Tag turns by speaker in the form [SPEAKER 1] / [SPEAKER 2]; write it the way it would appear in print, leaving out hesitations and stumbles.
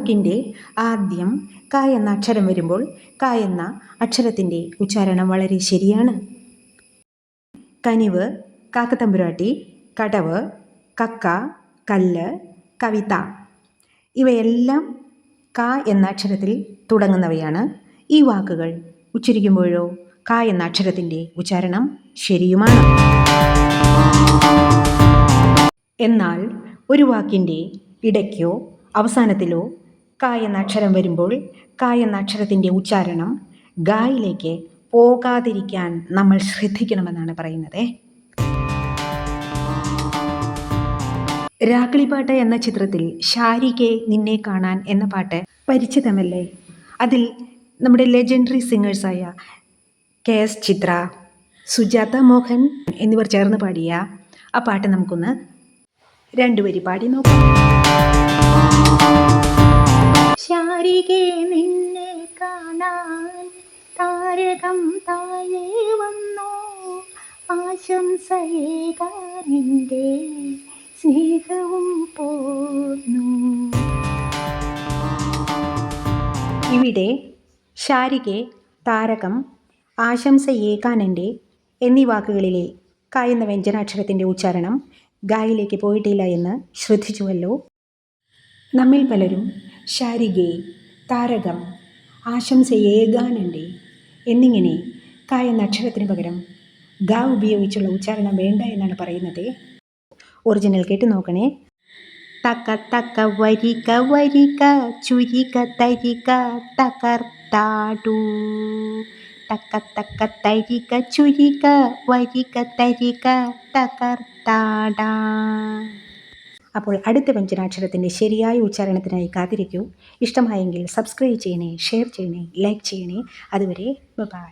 [SPEAKER 1] വാക്കിൻ്റെ ആദ്യം ക എന്ന അക്ഷരം വരുമ്പോൾ ക എന്ന അക്ഷരത്തിൻ്റെ ഉച്ചാരണം വളരെ ശരിയാണ്. കനിവ്, കാക്കത്തമ്പുരാട്ടി, കടവ്, കക്ക, കല്ല്, കവിത ഇവയെല്ലാം ക എന്ന അക്ഷരത്തിൽ തുടങ്ങുന്നവയാണ്. ഈ വാക്കുകൾ ഉച്ചരിക്കുമ്പോഴോ ക എന്ന അക്ഷരത്തിൻ്റെ ഉച്ചാരണം ശരിയുമാണ്. എന്നാൽ ഒരു വാക്കിൻ്റെ ഇടയ്ക്കോ അവസാനത്തിലോ ക എന്ന അക്ഷരം വരുമ്പോൾ ക എന്ന അക്ഷരത്തിൻ്റെ ഉച്ചാരണം ഗായിലേക്ക് പോകാതിരിക്കാൻ നമ്മൾ ശ്രദ്ധിക്കണമെന്നാണ് പറയുന്നത്. രാക്കിളിപ്പാട്ട് എന്ന ചിത്രത്തിൽ ശാരികെ നിന്നെ കാണാൻ എന്ന പാട്ട് പരിചിതമല്ലേ? അതിൽ നമ്മുടെ ലെജൻഡറി സിംഗേഴ്സായ KS ചിത്ര, സുജാത മോഹൻ എന്നിവർ ചേർന്ന് പാടിയ ആ പാട്ട് നമുക്കൊന്ന് രണ്ടുവരി പാടി നോക്കാം. ശാരികെ നിന്നെ കാണാൻ താരകം താഴെ വന്നോ, ആശംസയേകാനിൻ്റെ സ്നേഹവും പോന്നു. ഇവിടെ ശാരികെ, താരകം, ആശംസയേകാനൻ്റെ എന്നീ വാക്കുകളിലെ ക എന്ന വ്യഞ്ജനാക്ഷരത്തിൻ്റെ ഉച്ചാരണം ഗായിലേക്ക് പോയിട്ടില്ല എന്ന് ശ്രദ്ധിച്ചുവല്ലോ. നമ്മിൽ പലരും ശാരികെ, താരകം, ആശംസയേകാനൻ്റെ എന്നിങ്ങനെ ക എന്ന അക്ഷരത്തിന് പകരം ഗ ഉപയോഗിച്ചുള്ള ഉച്ചാരണം വേണ്ട എന്നാണ് പറയുന്നത്. ഒറിജിനൽ കേട്ട് നോക്കണേ. തക്ക തക്ക വരിക വരിക ചുരിക തരിക തകർത്താടു, തക്ക തക്ക തരിക ചുരിക വരിക തരിക തകർത്താടാ. അപ്പോൾ അടുത്ത വ്യഞ്ജനാക്ഷരത്തിൻ്റെ ശരിയായ ഉച്ചാരണത്തിനായി കാത്തിരിക്കൂ. ഇഷ്ടമായെങ്കിൽ സബ്സ്ക്രൈബ് ചെയ്യണേ, ഷെയർ ചെയ്യണേ, ലൈക്ക് ചെയ്യണേ. അതുവരെ ബൈ.